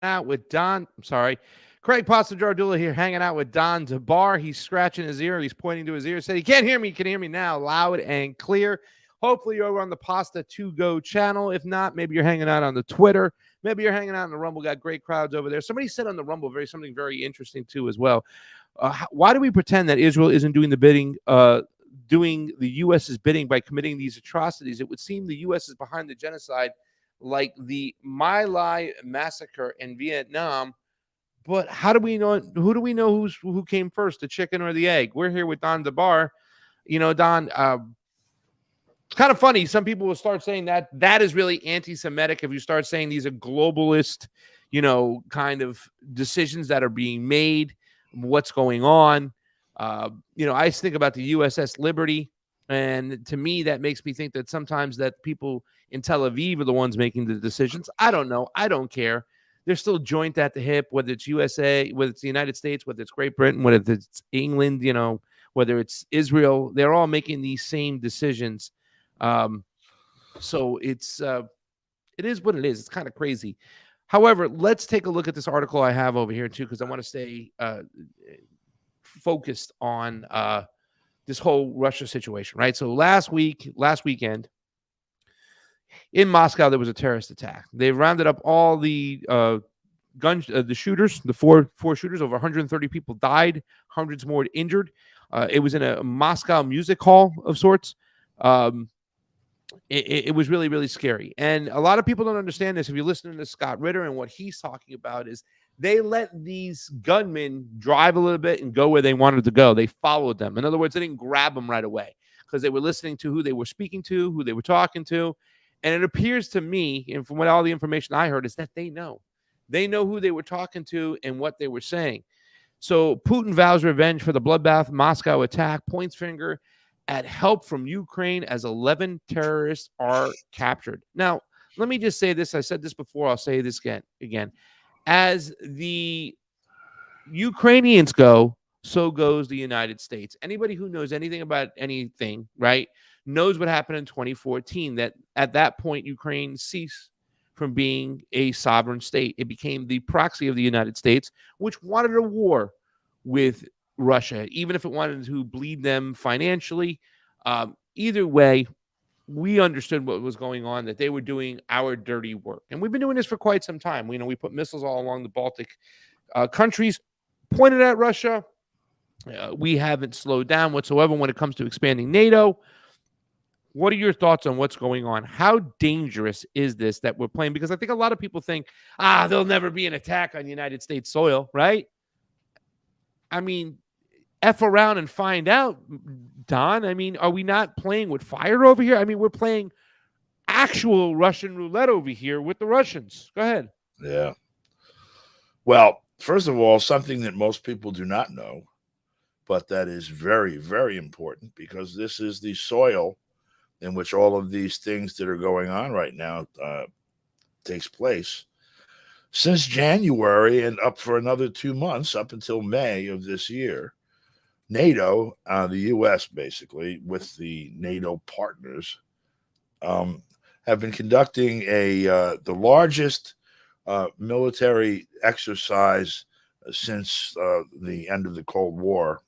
out with Don. I'm sorry. Craig Pastor here hanging out with Don DeBar. He's scratching his ear. He's pointing to his ear. Said he can't hear me. He can hear me now loud and clear. Hopefully you're over on the Pasta To Go channel. If not, maybe you're hanging out on the Twitter. Maybe you're hanging out on the Rumble. Got great crowds over there. Somebody said on the Rumble something very interesting too as well. Why do we pretend that Israel isn't doing the bidding, doing the U.S.'s bidding by committing these atrocities? It would seem the U.S. is behind the genocide like the My Lai massacre in Vietnam. But how do we know? Who do we know who came first, the chicken or the egg? We're here with Don DeBar. Don, it's kind of funny. Some people will start saying that is really anti-Semitic if you start saying these are globalist, kind of decisions that are being made. What's going on? I think about the USS Liberty, and to me, that makes me think that sometimes that people in Tel Aviv are the ones making the decisions. I don't know. I don't care. They're still joint at the hip, whether it's USA, whether it's the United States, whether it's Great Britain, whether it's England, whether it's Israel. They're all making these same decisions. So it is what it is. It's kind of crazy. However, let's take a look at this article I have over here too, because I want to stay focused on this whole Russia situation, right? So last weekend in Moscow, there was a terrorist attack. They rounded up all the the shooters, the four shooters. Over 130 people died, hundreds more injured. It was in a Moscow music hall of sorts. It was really, really scary. And a lot of people don't understand this. If you're listening to Scott Ritter and what he's talking about is they let these gunmen drive a little bit and go where they wanted to go. They followed them. In other words, they didn't grab them right away because they were listening to who they were speaking to, who they were talking to. And it appears to me, and from what all the information I heard, is that they know. They know who they were talking to and what they were saying. So Putin vows revenge for the bloodbath Moscow attack, points finger at help from Ukraine as 11 terrorists are captured. Now, let me just say this. I said this before. I'll say this again. As the Ukrainians go, so goes the United States. Anybody who knows anything about anything, right, knows what happened in 2014, that at that point, Ukraine ceased from being a sovereign state. It became the proxy of the United States, which wanted a war with Russia, even if it wanted to bleed them financially. Either way, we understood what was going on, that they were doing our dirty work. And we've been doing this for quite some time. We put missiles all along the Baltic countries pointed at Russia. We haven't slowed down whatsoever when it comes to expanding NATO. What are your thoughts on what's going on? How dangerous is this that we're playing? Because I think a lot of people think, there'll never be an attack on United States soil, right? I mean, F around and find out, Don. I mean, are we not playing with fire over here? I mean, we're playing actual Russian roulette over here with the Russians. Go ahead. Yeah. Well, first of all, something that most people do not know, but that is very, very important because this is the soil in which all of these things that are going on right now takes place. Since January and up for another 2 months, up until May of this year, NATO, the U.S. basically, with the NATO partners, have been conducting the largest military exercise since the end of the Cold War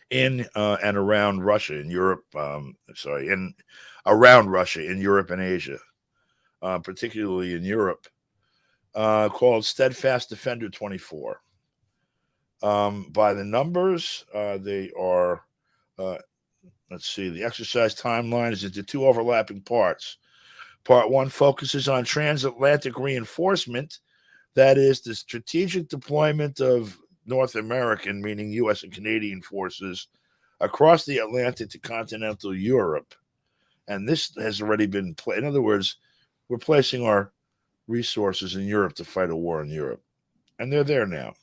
in and around Russia, in Europe. Around Russia, in Europe and Asia, particularly in Europe, called Steadfast Defender 24. By the numbers, they are, let's see, the exercise timeline is into two overlapping parts. Part one focuses on transatlantic reinforcement, that is, the strategic deployment of North American, meaning U.S. and Canadian forces, across the Atlantic to continental Europe. And this has already been played. In other words, we're placing our resources in Europe to fight a war in Europe. And they're there now.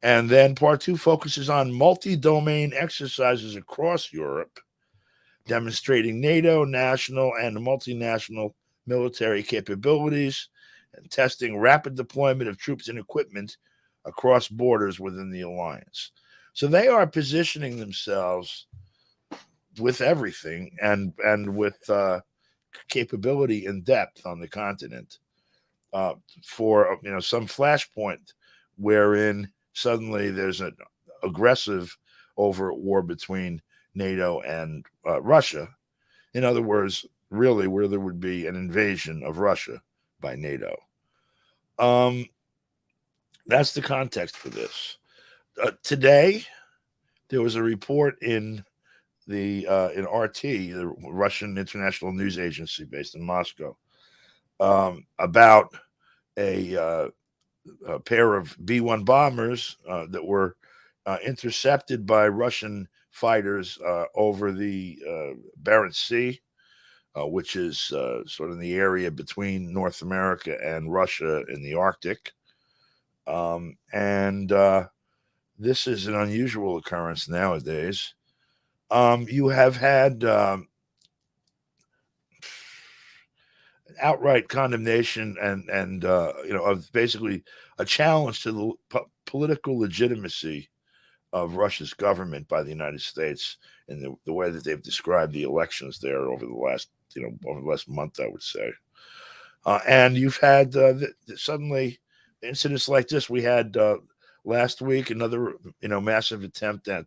And then part two focuses on multi-domain exercises across Europe, demonstrating NATO, national, and multinational military capabilities and testing rapid deployment of troops and equipment across borders within the alliance. So they are positioning themselves with everything and with capability and depth on the continent. for some flashpoint wherein suddenly there's an aggressive overt war between NATO and Russia. In other words, really, where there would be an invasion of Russia by NATO. That's the context for this. Today, there was a report in RT, the Russian international news agency based in Moscow, about a pair of B-1 bombers that were intercepted by Russian fighters over the Barents Sea, which is sort of in the area between North America and Russia in the Arctic. And this is an unusual occurrence nowadays. You have had outright condemnation and of basically a challenge to the political legitimacy of Russia's government by the United States in the way that they've described the elections there over the last month, I would say. And you've had suddenly incidents like this. We had last week another massive attempt at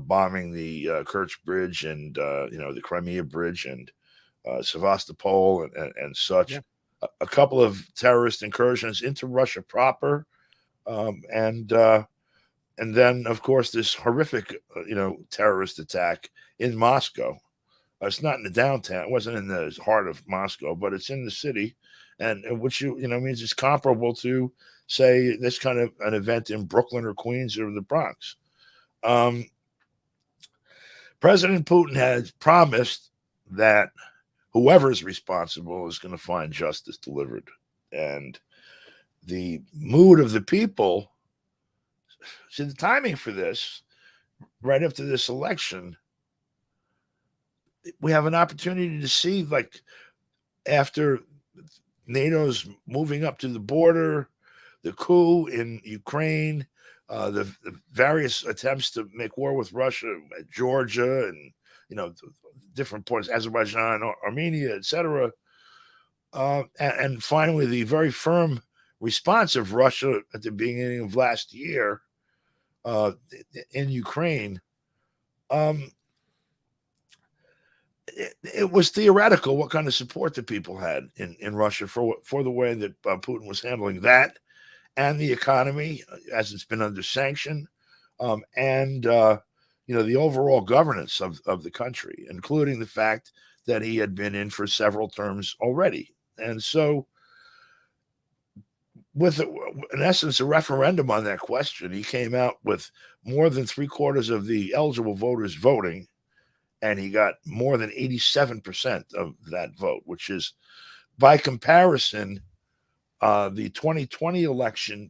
bombing the Kerch Bridge and the Crimea Bridge and Sevastopol and such. Yeah. A couple of terrorist incursions into Russia proper, and then of course this horrific terrorist attack in Moscow. It's not in the downtown. It wasn't in the heart of Moscow, but it's in the city, and which means it's comparable to, say, this kind of an event in Brooklyn or Queens or the Bronx. President Putin has promised that whoever is responsible is going to find justice delivered. And the mood of the people, see, the timing for this, right after this election, we have an opportunity to see, like, after NATO's moving up to the border, the coup in Ukraine, the various attempts to make war with Russia, Georgia, and different points, Azerbaijan, Armenia, etc. And finally, the very firm response of Russia at the beginning of last year in Ukraine. It was theoretical what kind of support the people had in Russia for the way that Putin was handling that and the economy as it's been under sanction, and the overall governance of the country, including the fact that he had been in for several terms already. And so, with, in essence, a referendum on that question, he came out with more than 3/4 of the eligible voters voting, and he got more than 87% of that vote, which is, by comparison, the 2020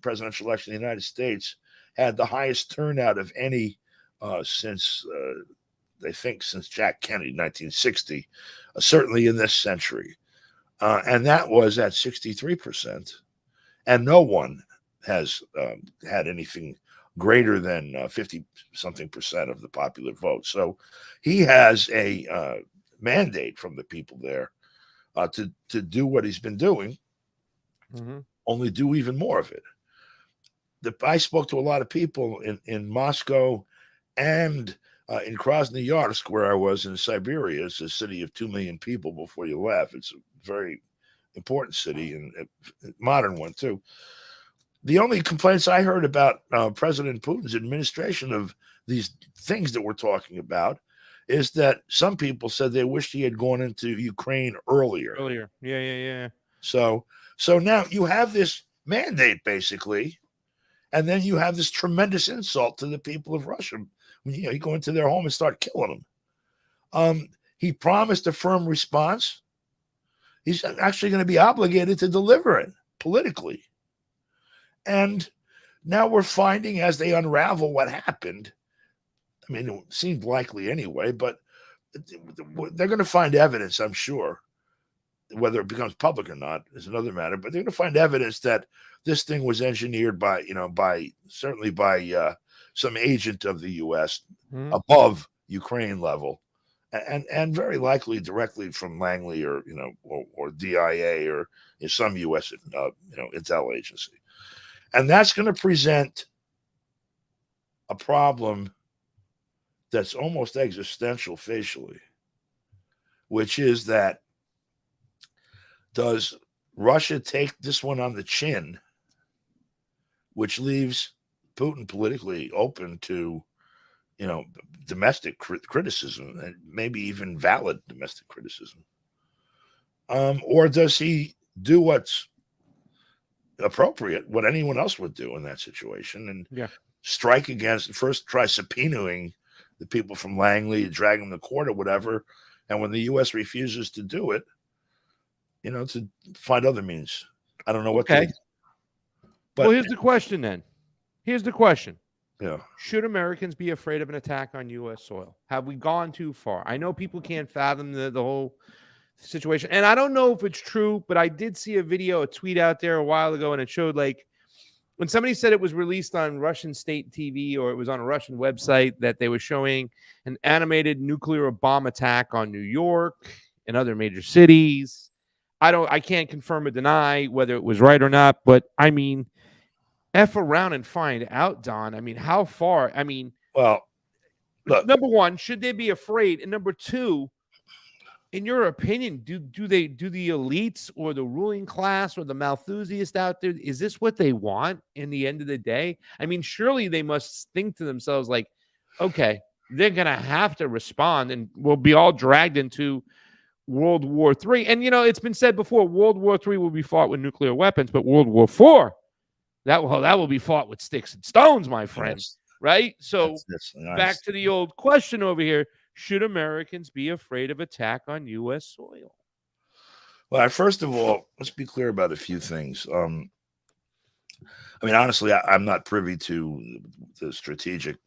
presidential election in the United States had the highest turnout of any since Jack Kennedy, 1960, certainly in this century. And that was at 63%. And no one has had anything greater than 50-something% of the popular vote. So he has a mandate from the people there to do what he's been doing, only do even more of it. I spoke to a lot of people in Moscow and in Krasnoyarsk, where I was in Siberia. It's a city of 2 million people before you left. It's a very important city and a modern one, too. The only complaints I heard about President Putin's administration of these things that we're talking about is that some people said they wished he had gone into Ukraine earlier. Yeah. So now you have this mandate, basically, and then you have this tremendous insult to the people of Russia. You go into their home and start killing them. He promised a firm response. He's actually going to be obligated to deliver it politically. And now we're finding, as they unravel what happened, I mean, it seemed likely anyway, but they're going to find evidence, I'm sure. Whether it becomes public or not is another matter, but they're going to find evidence that this thing was engineered by some agent of the U.S. above Ukraine level, and very likely directly from Langley or or DIA or some U.S. Intel agency, and that's going to present a problem that's almost existential facially, which is that does Russia take this one on the chin, which leaves Putin politically open to domestic criticism and maybe even valid domestic criticism, or does he do what's appropriate, what anyone else would do in that situation, and strike against, first try subpoenaing the people from Langley, drag them to court or whatever, and when the U.S. refuses to do it, to find other means. I don't know what. Okay. Well, here's the question then. Here's the question. Yeah. Should Americans be afraid of an attack on U.S. soil? Have we gone too far? I know people can't fathom the whole situation, and I don't know if it's true, but I did see a tweet out there a while ago, and it showed like when somebody said it was released on Russian state TV or it was on a Russian website that they were showing an animated nuclear bomb attack on New York and other major cities. I can't confirm or deny whether it was right or not, but I mean, F around and find out, Don. I mean, how far? I mean, well, look, number one, should they be afraid? And number two, in your opinion, do the elites or the ruling class or the Malthusiast out there, is this what they want in the end of the day? I mean, surely they must think to themselves like, okay, they're going to have to respond and we'll be all dragged into World War III. And, it's been said before, World War III will be fought with nuclear weapons, but World War IV, that will be fought with sticks and stones, my friends, right? So that's nice. Back to the old question over here. Should Americans be afraid of attack on U.S. soil? Well, first of all, let's be clear about a few things. I mean, honestly, I'm not privy to the strategic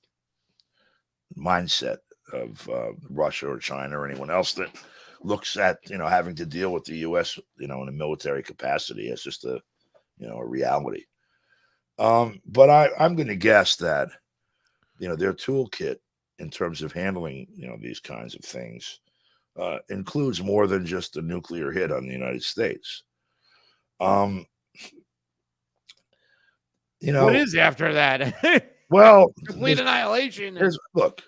mindset of Russia or China or anyone else that looks at, having to deal with the U.S., in a military capacity as just a reality. But I'm going to guess that, their toolkit in terms of handling, these kinds of things includes more than just a nuclear hit on the United States. What is after that? Well, complete annihilation. Look,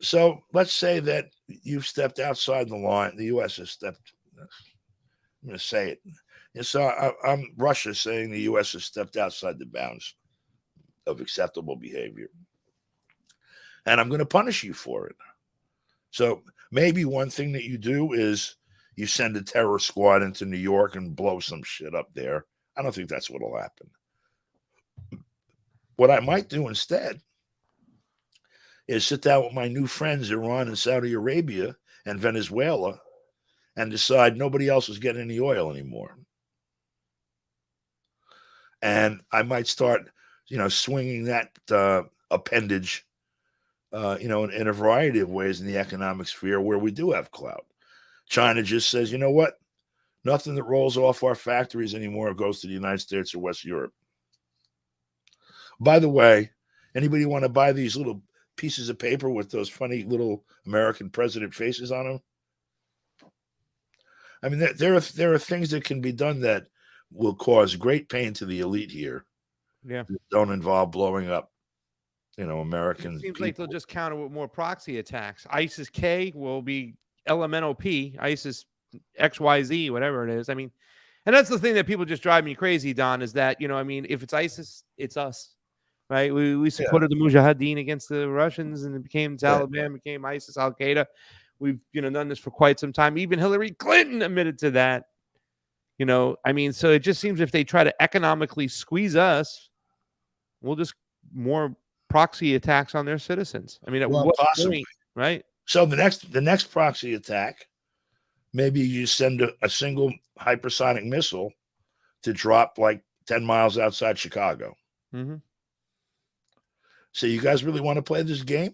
so let's say that you've stepped outside the line. The U.S. has stepped. I'm going to say it. And so I'm Russia saying the U.S. has stepped outside the bounds of acceptable behavior. And I'm going to punish you for it. So maybe one thing that you do is you send a terror squad into New York and blow some shit up there. I don't think that's what will happen. What I might do instead is sit down with my new friends, Iran and Saudi Arabia and Venezuela, and decide nobody else is getting any oil anymore. And I might start, swinging that appendage, in a variety of ways in the economic sphere where we do have clout. China just says, you know what? Nothing that rolls off our factories anymore goes to the United States or West Europe. By the way, anybody want to buy these little pieces of paper with those funny little American president faces on them? I mean, there are things that can be done that will cause great pain to the elite here. Yeah, don't involve blowing up, American. It seems like they'll just counter with more proxy attacks. ISIS-K will be LMNOP, ISIS XYZ, whatever it is. I mean, and that's the thing that people just drive me crazy, Don, is that, if it's ISIS, it's us, right? We supported the Mujahideen against the Russians, and it became Taliban, became ISIS, Al-Qaeda. We've, done this for quite some time. Even Hillary Clinton admitted to that. I mean, so it just seems if they try to economically squeeze us, we'll just more proxy attacks on their citizens. I mean, at what point, right? So the next proxy attack, maybe you send a single hypersonic missile to drop like 10 miles outside Chicago. Mm-hmm. So you guys really want to play this game?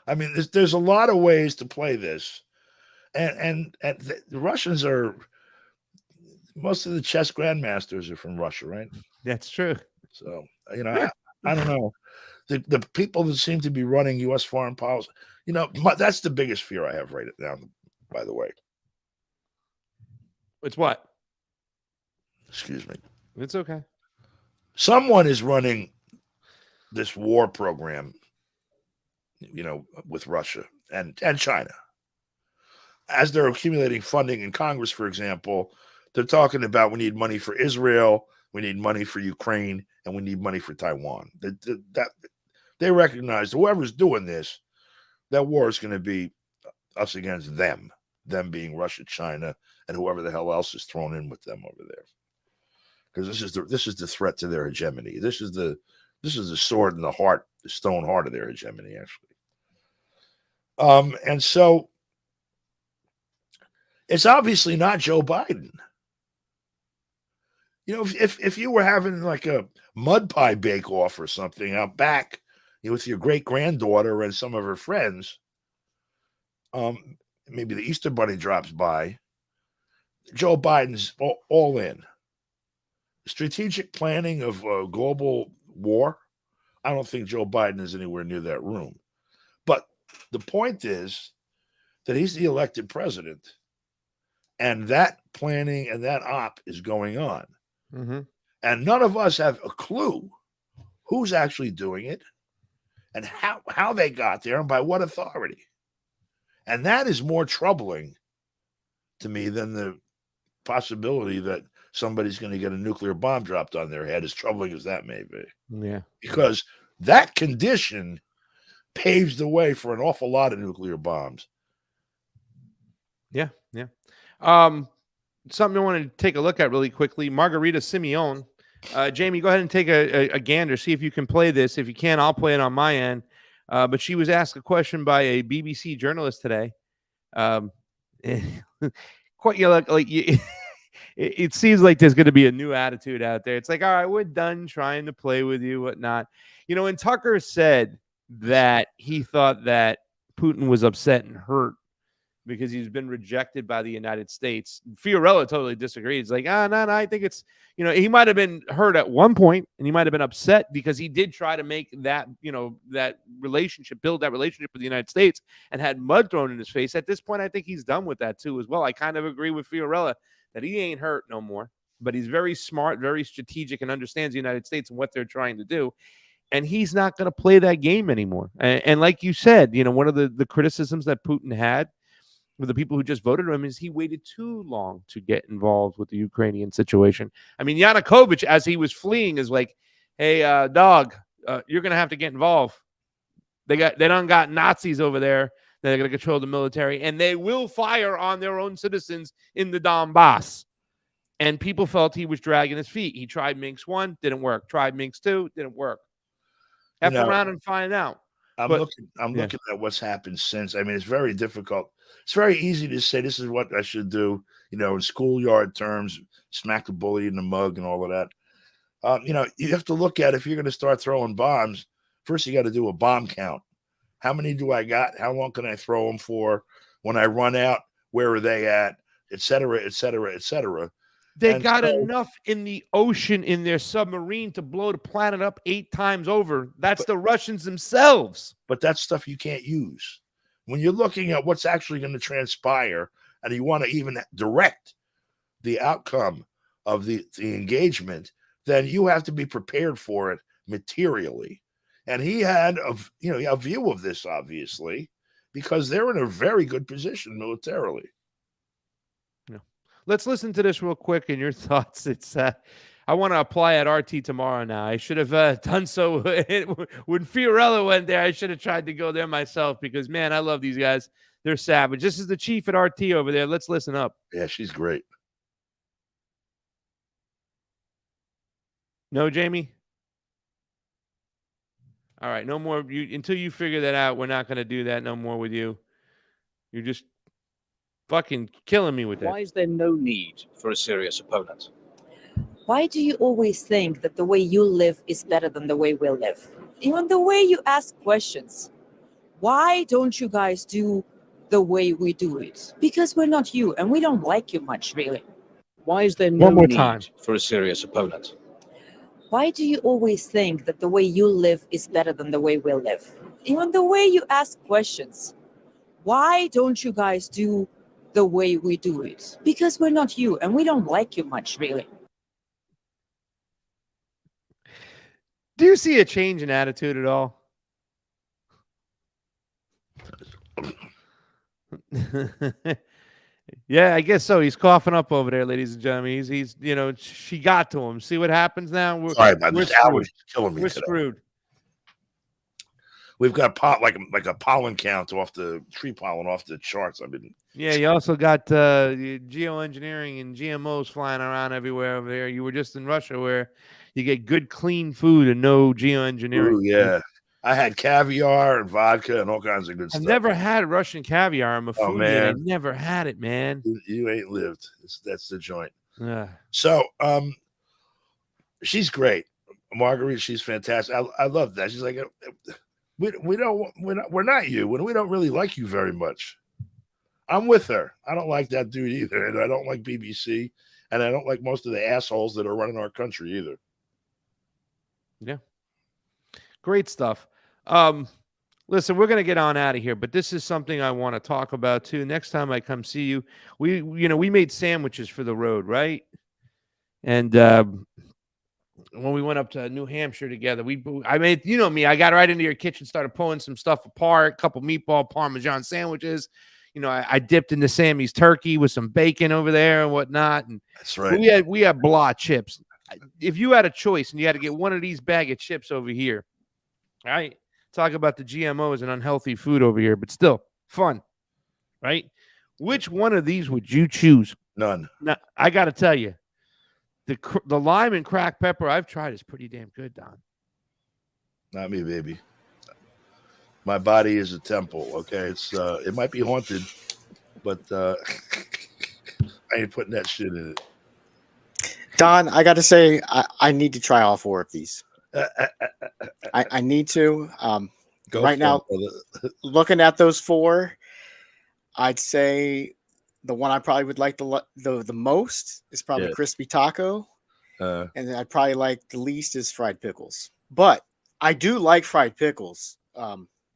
I mean, there's a lot of ways to play this. And the Russians are, most of the chess grandmasters are from Russia, right? That's true. So, I don't know. the people that seem to be running U.S. foreign policy, that's the biggest fear I have right now, by the way. It's what? Excuse me. It's okay. Someone is running this war program, with Russia and China. As they're accumulating funding in Congress, for example, they're talking about we need money for Israel, we need money for Ukraine, and we need money for Taiwan. They recognize whoever's doing this, that war is going to be us against them being Russia, China, and whoever the hell else is thrown in with them over there. Because this is the threat to their hegemony. This is the sword in the heart, the stone heart of their hegemony, actually. And so it's obviously not Joe Biden. If you were having like a mud pie bake-off or something out back, with your great-granddaughter and some of her friends, maybe the Easter Bunny drops by, Joe Biden's all in. Strategic planning of global war, I don't think Joe Biden is anywhere near that room. But the point is that he's the elected president, and that planning and that op is going on. Mm-hmm. And none of us have a clue who's actually doing it and how they got there and by what authority. And that is more troubling to me than the possibility that somebody's going to get a nuclear bomb dropped on their head, as troubling as that may be. Yeah. Because that condition paves the way for an awful lot of nuclear bombs. Yeah. Something I wanted to take a look at really quickly. Margarita Simeone. Jamie, go ahead and take a gander. See if you can play this. If you can, I'll play it on my end. But she was asked a question by a BBC journalist today. Quite it seems like there's going to be a new attitude out there. It's like, all right, we're done trying to play with you, whatnot. And Tucker said that he thought that Putin was upset and hurt because he's been rejected by the United States. Fiorella totally disagrees. Like, no, I think it's, he might have been hurt at one point and he might have been upset because he did try to make that, that relationship, build that relationship with the United States and had mud thrown in his face. At this point, I think he's done with that too as well. I kind of agree with Fiorella that he ain't hurt no more, but he's very smart, very strategic, and understands the United States and what they're trying to do. And he's not going to play that game anymore. And like you said, one of the criticisms that Putin had with the people who just voted him is he waited too long to get involved with the Ukrainian situation. I mean, Yanukovych, as he was fleeing, is like, hey, dog, you're going to have to get involved. They done got Nazis over there. They're going to control the military, and they will fire on their own citizens in the Donbass. And people felt he was dragging his feet. He tried Minsk 1, didn't work. Tried Minsk 2, didn't work. F around and find out. I'm looking at what's happened since. I mean, it's very difficult. It's very easy to say this is what I should do, in schoolyard terms, smack the bully in the mug and all of that. You have to look at if you're going to start throwing bombs, first you got to do a bomb count. How many do I got? How long can I throw them for? When I run out, where are they at? Et cetera, et cetera, et cetera. They got enough in the ocean in their submarine to blow the planet up 8 times over. That's the Russians themselves. But that's stuff you can't use. When you're looking at what's actually going to transpire and you want to even direct the outcome of the engagement, then you have to be prepared for it materially. And he had a view of this, obviously, because they're in a very good position militarily. Yeah. Let's listen to this real quick and your thoughts. It's I want to apply at RT tomorrow now. I should have done so when Fiorella went there. I should have tried to go there myself because, man, I love these guys. They're savage. This is the chief at RT over there. Let's listen up. Yeah, she's great. No, Jamie? All right, no more. Until you figure that out, we're not going to do that no more with you. You're just fucking killing me with that. Why is there no need for a serious opponent? Why do you always think that the way you live is better than the way we live? Even the way you ask questions. Why don't you guys do the way we do it? Because we're not you, and we don't like you much, really. Why is there no One more need time. for a serious opponent? Why do you always think that the way you live is better than the way we live? Even the way you ask questions. Why don't you guys do the way we do it? Because we're not you and we don't like you much, really. Do you see a change in attitude at all? Yeah, I guess so. He's coughing up over there, ladies and gentlemen. He's she got to him. See what happens now? Sorry about we're this. Allergies screwed. killing me We're today. screwed. We've got like a pollen count off the tree pollen off the charts. Yeah, you also got geoengineering and GMOs flying around everywhere over there. You were just in Russia where you get good, clean food and no geoengineering. Ooh, yeah. I had caviar and vodka and all kinds of good I've stuff. never had Russian caviar. I'm a foodie. man. I never had it, man. You ain't lived. That's the joint. Ugh. So, she's great, Marguerite. She's fantastic. I love that. She's like, we're not you, and we don't really like you very much. I'm with her. I don't like that dude either, and I don't like BBC, and I don't like most of the assholes that are running our country either. Yeah, great stuff. Listen, we're gonna get on out of here, but this is something I want to talk about too. Next time I come see you, we made sandwiches for the road, right? And when we went up to New Hampshire together, I made, me, I got right into your kitchen, started pulling some stuff apart, a couple meatball Parmesan sandwiches. I dipped into Sammy's turkey with some bacon over there and whatnot. And that's right. We had blah chips. If you had a choice and you had to get one of these bag of chips over here, right? Talk about the GMOs and unhealthy food over here, but still fun, right? Which one of these would you choose? None. Now, I got to tell you, the lime and cracked pepper I've tried is pretty damn good, Don. Not me, baby. My body is a temple. Okay, it might be haunted, but I ain't putting that shit in it. Don, I got to say, I need to try all four of these. I need to. Right now, looking at those four, I'd say the one I probably would like the most is probably crispy taco, and then I'd probably like the least is fried pickles. But I do like fried pickles.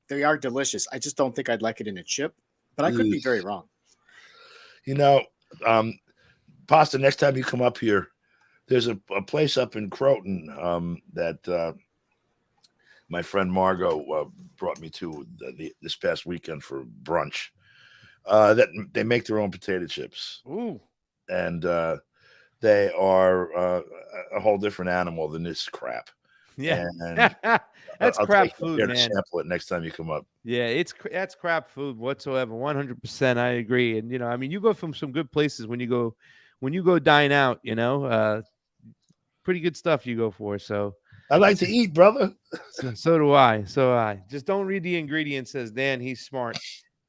They are delicious. I just don't think I'd like it in a chip, but I could be very wrong. Pasta, next time you come up here, there's a place up in Croton that my friend Margot brought me to this past weekend for brunch. That they make their own potato chips. Ooh. And they are a whole different animal than this crap. Yeah, and that's crap food, man. Sample it next time you come up. Yeah, that's crap food whatsoever. 100%, I agree. And you go from some good places when you go dine out. Pretty good stuff you go for. So I like to eat, brother. So do I. Just don't read the ingredients, says Dan. He's smart.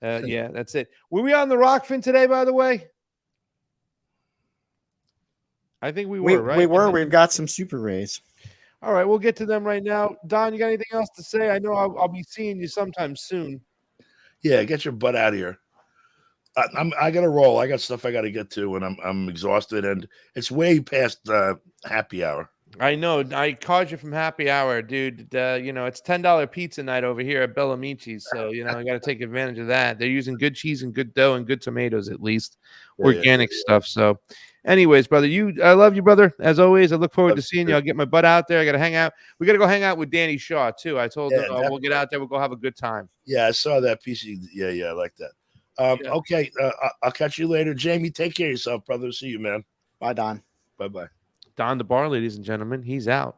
Yeah, that's it. Were we on the Rockfin today, by the way? I think we were, right? We were. We've got some Super Rays. All right, we'll get to them right now. Don, you got anything else to say? I know I'll be seeing you sometime soon. Yeah, get your butt out of here. I got to roll. I got stuff I got to get to, and I'm exhausted, and it's way past happy hour. I know. I called you from happy hour, dude. It's $10 pizza night over here at Bellamici's, so I got to take advantage of that. They're using good cheese and good dough and good tomatoes, at least organic stuff. So, anyways, brother, I love you, brother. As always, I look forward to seeing you. I'll get my butt out there. I got to hang out. We got to go hang out with Danny Shaw too. I told him we'll get out there. We'll go have a good time. Yeah, I saw that piece. Yeah, I like that. Okay, I'll catch you later. Jamie, take care of yourself, brother. See you, man. Bye, Don. Bye-bye. Don the Bar, ladies and gentlemen. He's out.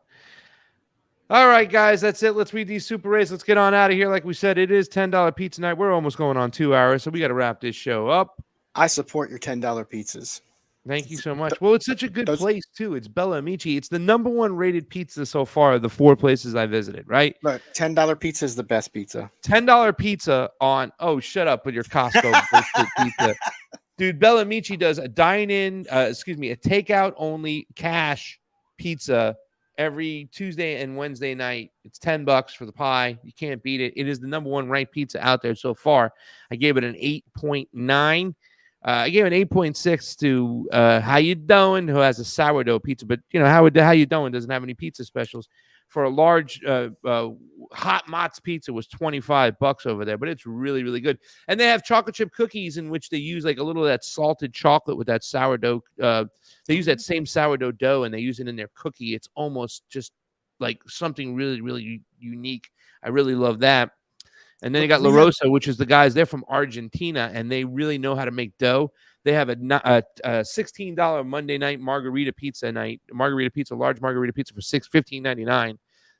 All right, guys, that's it. Let's read these Super Rays. Let's get on out of here. Like we said, it is $10 pizza night. We're almost going on 2 hours, so we got to wrap this show up. I support your $10 pizzas. Thank you so much. Well, it's such a good place, too. It's Bella Amici. It's the #1 rated pizza so far of the 4 places I visited, right? Look, $10 pizza is the best pizza. $10 pizza on, shut up with your Costco pizza. Dude, Bella Amici does a dine-in, a takeout only cash pizza every Tuesday and Wednesday night. It's $10 for the pie. You can't beat it. It is the #1 ranked pizza out there so far. I gave it an 8.9. I gave an 8.6 to How You Doing, who has a sourdough pizza, but How You Doing doesn't have any pizza specials. For a large Hot Mott's pizza was $25 over there, but it's really, really good. And they have chocolate chip cookies in which they use like a little of that salted chocolate with that sourdough. They use that same sourdough dough and they use it in their cookie. It's almost just like something really, really unique. I really love that. And then you got La Rosa, which is the guys, they're from Argentina, and they really know how to make dough. They have a $16 Monday night margarita pizza, large margarita pizza for $15.99.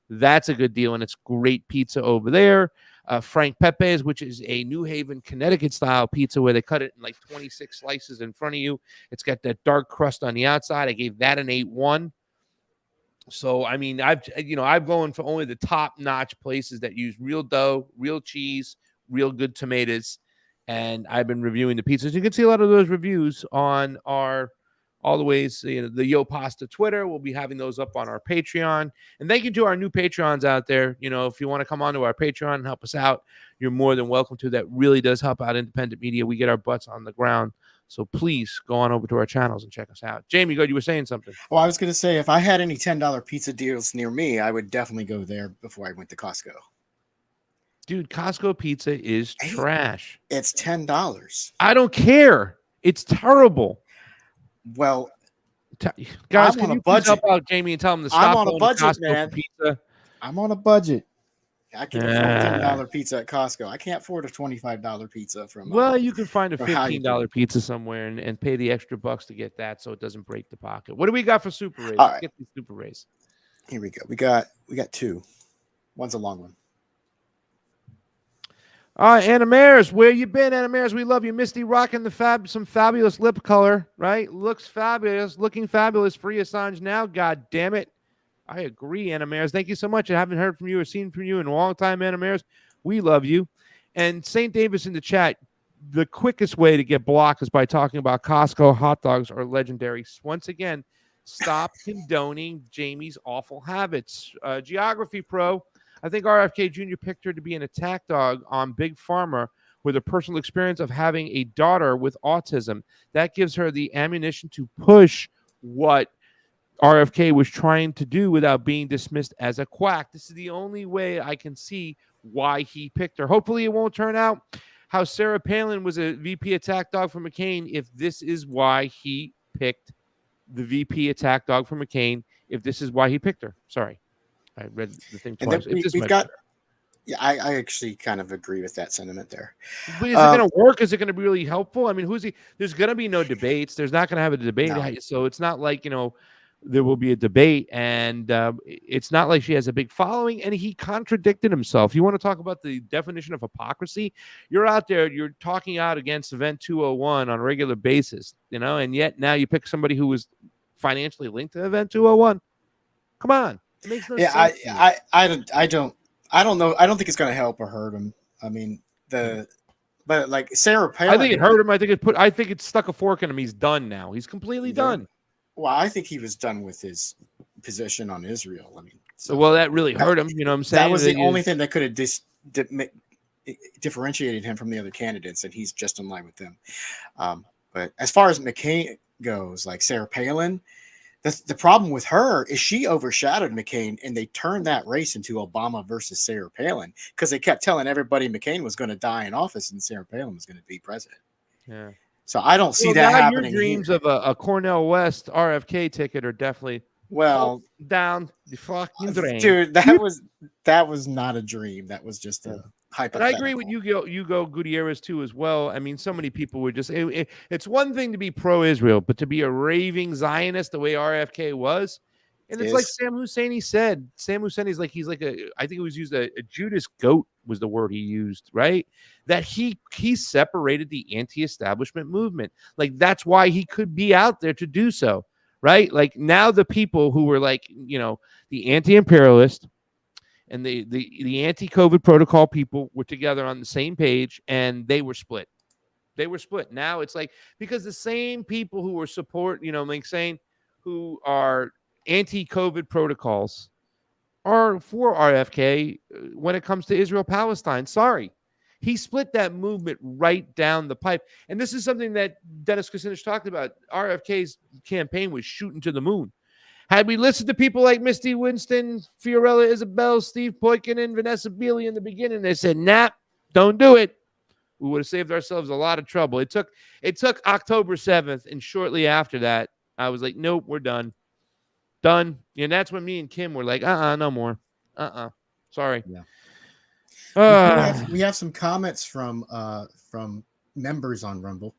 That's a good deal, and it's great pizza over there. Frank Pepe's, which is a New Haven, Connecticut style pizza where they cut it in like 26 slices in front of you. It's got that dark crust on the outside. I gave that an 8.1. So, I mean, I've gone for only the top-notch places that use real dough, real cheese, real good tomatoes, and I've been reviewing the pizzas. You can see a lot of those reviews on our the Yo Pasta Twitter. We'll be having those up on our Patreon. And thank you to our new Patrons out there. If you want to come on to our Patreon and help us out, you're more than welcome to. That really does help out independent media. We get our butts on the ground. So please go on over to our channels and check us out. Jamie, you were saying something. Well, I was going to say, if I had any $10 pizza deals near me, I would definitely go there before I went to Costco. Dude, Costco pizza is trash. It's $10. I don't care. It's terrible. Well, guys, can you please help out Jamie and tell him to stop? I'm on a budget, Costco man. Pizza? I'm on a budget. I can afford $10 pizza at Costco. I can't afford a $25 pizza from. Well, you can find a $15 pizza somewhere and pay the extra bucks to get that, so it doesn't break the pocket. What do we got for Super Rays? All right. Get the Super Rays. Here we go. We got two. One's a long one. All right, Anna Maris, where you been, Anna Maris? We love you. Misty rocking some fabulous lip color, right? Looks fabulous, looking fabulous. Free Assange now, God damn it. I agree, Anna Maris. Thank you so much. I haven't heard from you or seen from you in a long time, Anna Maris. We love you. And St. Davis in the chat, the quickest way to get blocked is by talking about Costco hot dogs are legendary. Once again, stop condoning Jamie's awful habits. Geography Pro, I think RFK Jr. picked her to be an attack dog on Big Pharma with a personal experience of having a daughter with autism. That gives her the ammunition to push what RFK was trying to do without being dismissed as a quack. This is the only way I can see why he picked her. Hopefully it won't turn out how Sarah Palin was a VP attack dog for McCain if this is why he picked the VP attack dog for McCain, if this is why he picked her. Sorry. I read the thing twice. I actually kind of agree with that sentiment there. But is it going to work? Is it going to be really helpful? I mean, there's going to be no debates. There's not going to have a debate. No. So it's not like, there will be a debate, and it's not like she has a big following, and he contradicted himself. You want to talk about the definition of hypocrisy? You're out there, you're talking out against Event 201 on a regular basis, and yet now you pick somebody who was financially linked to Event 201. Come on. It makes no sense. I don't know. I don't think it's going to help or hurt him. I mean, but like Sarah Palin, I think it hurt him. I think it stuck a fork in him. He's done now. He's completely done. Well, I think he was done with his position on Israel. I mean, well, that really hurt him. You know what I'm saying? That was the only thing that could have differentiated him from the other candidates, and he's just in line with them. But as far as McCain goes, like Sarah Palin, the problem with her is she overshadowed McCain, and they turned that race into Obama versus Sarah Palin because they kept telling everybody McCain was going to die in office and Sarah Palin was going to be president. Yeah. So I don't see that happening. Your dreams here. of a Cornell West RFK ticket are definitely down the fucking drain, dude. That was not a dream. That was just a hypothetical. But I agree with Hugo Gutierrez too as well. I mean, so many people would just. It's one thing to be pro-Israel, but to be a raving Zionist the way RFK was, and it's like Sam Husseini said. Sam Husseini's like he's like I think it was used a Judas goat was the word he used, right? That he separated the anti-establishment movement. Like that's why he could be out there to do so, right? Like now the people who were like, the anti-imperialist and the anti-COVID protocol people were together on the same page and they were split. They were split. Now it's like, because the same people who were who are anti-COVID protocols are for RFK when it comes to Israel-Palestine. Sorry. He split that movement right down the pipe. And this is something that Dennis Kucinich talked about. RFK's campaign was shooting to the moon. Had we listened to people like Misty Winston, Fiorella Isabel, Steve Poikonen, Vanessa Beeley in the beginning, they said, nah, don't do it. We would have saved ourselves a lot of trouble. It took October 7th, and shortly after that, I was like, nope, we're done. Done. And that's when me and Kim were like, no more. Sorry. Yeah. We have some comments from members on Rumble.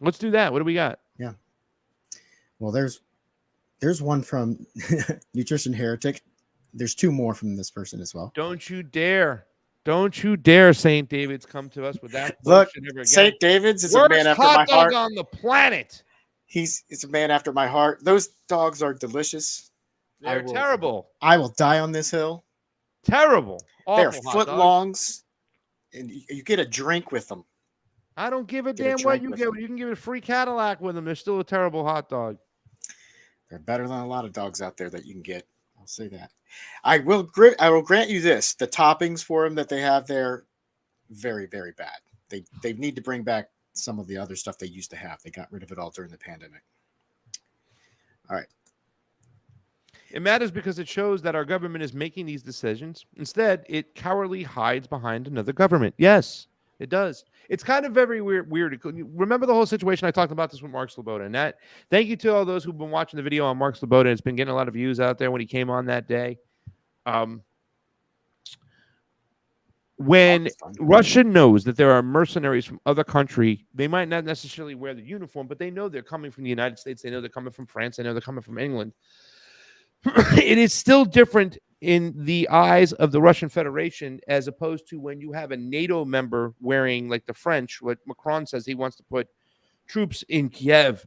Let's do that. What do we got? Yeah. Well, there's one from Nutrition Heretic. There's two more from this person as well. Don't you dare, St. David's, come to us with that. Look, St. David's is a man after my heart on the planet. He's a man after my heart. Those dogs are delicious. They're terrible. I will die on this hill. Terrible. They're foot longs, and you get a drink with them. I don't give a damn what you get. You can give it a free Cadillac with them. They're still a terrible hot dog. They're better than a lot of dogs out there that you can get. I'll say that. I will grant you this: the toppings for them that they have there, very, very bad. They need to bring back some of the other stuff they used to have. They got rid of it all during the pandemic. All right. It matters because it shows that our government is making these decisions. Instead, it cowardly hides behind another government. Yes, it does. It's kind of very weird. Remember the whole situation I talked about this with Mark Sloboda. And that, thank you to all those who've been watching the video on Mark Sloboda. It's been getting a lot of views out there when he came on that day. When Russia knows that there are mercenaries from other country, they might not necessarily wear the uniform, but they know they're coming from the United States. They know they're coming from France. They know they're coming from England. It is still different in the eyes of the Russian Federation as opposed to when you have a NATO member wearing, like the French, what Macron says he wants to put troops in Kiev.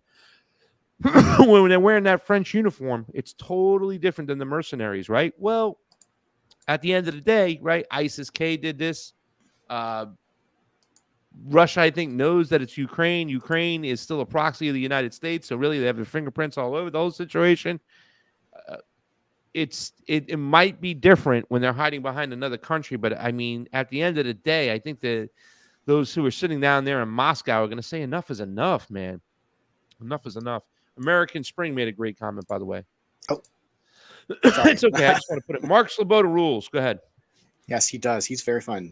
When they're wearing that French uniform, it's totally different than the mercenaries, right? Well, at the end of the day, right, ISIS-K did this. Russia, I think, knows that it's Ukraine. Ukraine is still a proxy of the United States, so really they have their fingerprints all over the whole situation. It might be different when they're hiding behind another country, but I mean, at the end of the day, I think that those who are sitting down there in Moscow are going to say enough is enough, man. Enough is enough. American Spring made a great comment, by the way. Oh, it's okay. I just want to put it. Mark Sloboda rules. Go ahead. Yes, he does. He's very fun.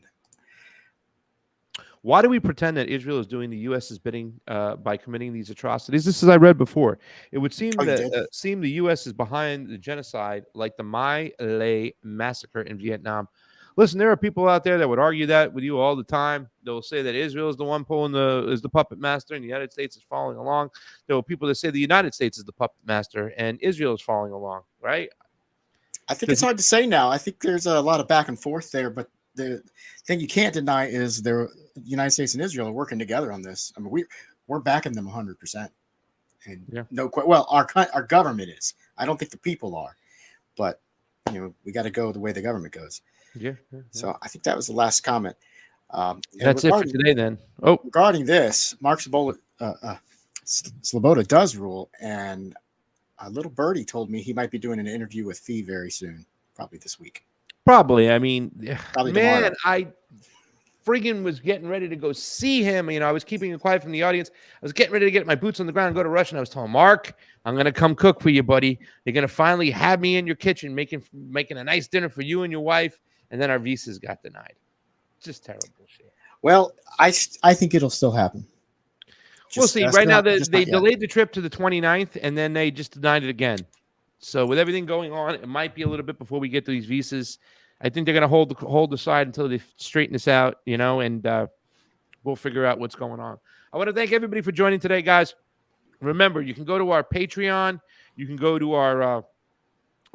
Why do we pretend that Israel is doing the U.S.'s bidding by committing these atrocities? This is I read before. It would seem that the U.S. is behind the genocide, like the My Lai massacre in Vietnam. Listen, there are people out there that would argue that with you all the time. They'll say that Israel is the one pulling the puppet master, and the United States is following along. There are people that say the United States is the puppet master, and Israel is following along. Right? I think it's hard to say now. I think there's a lot of back and forth there, but the thing you can't deny is the United States and Israel are working together on this. I mean, we're backing them 100%. And our government is. I don't think the people are, but we got to go the way the government goes. Yeah. So I think that was the last comment. That's it for today, then. Oh, regarding this, Mark Sloboda does rule, and a little birdie told me he might be doing an interview with Fee very soon, probably this week. Probably. I mean, probably man, tomorrow. I friggin' was getting ready to go see him. I was keeping it quiet from the audience. I was getting ready to get my boots on the ground and go to Russia. And I was telling Mark, I'm going to come cook for you, buddy. You're going to finally have me in your kitchen making a nice dinner for you and your wife. And then our visas got denied. Just terrible shit. Well, I think it'll still happen. We'll see. Right now, they delayed the trip to the 29th, and then they just denied it again. So with everything going on, it might be a little bit before we get to these visas. I think they're going to hold the side until they straighten this out, and we'll figure out what's going on. I want to thank everybody for joining today, guys. Remember, you can go to our Patreon. You can go to our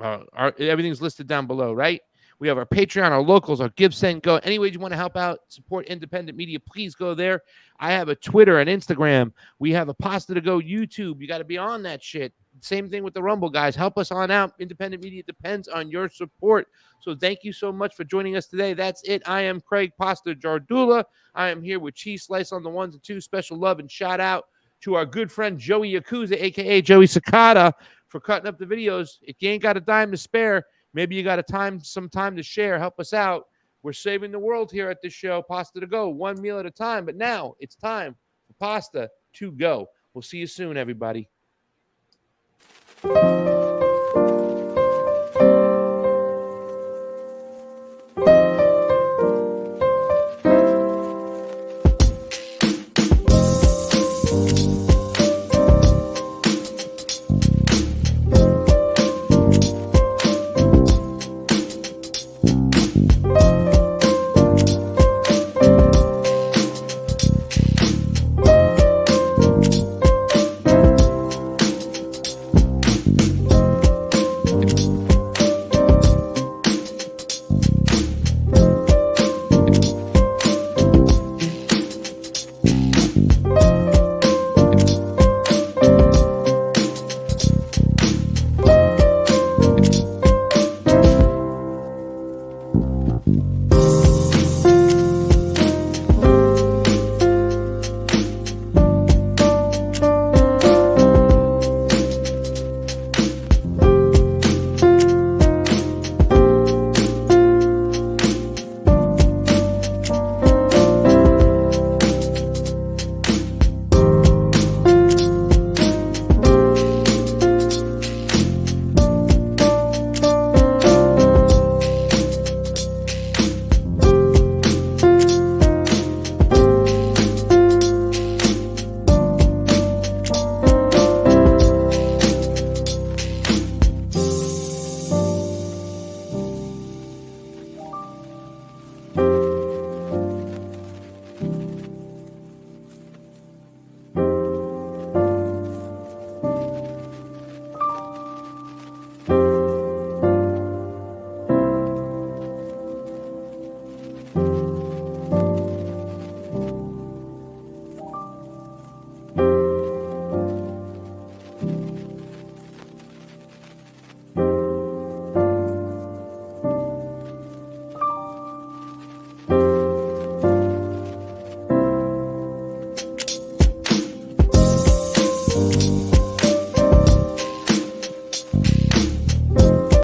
everything's listed down below, right? We have our Patreon, our locals, our Give, Send, Go. Any way you want to help out, support independent media, please go there. I have a Twitter and Instagram. We have a Pasta to Go YouTube. You got to be on that shit. Same thing with the Rumble, guys. Help us on out. Independent media depends on your support. So thank you so much for joining us today. That's it. I am Craig Pasta Jardula. I am here with Cheese Slice on the ones and twos. Special love and shout out to our good friend Joey Yakuza, a.k.a. Joey Sakata, for cutting up the videos. If you ain't got a dime to spare, maybe you got some time to share. Help us out. We're saving the world here at this show. Pasta to go, one meal at a time. But now it's time for pasta to go. We'll see you soon, everybody.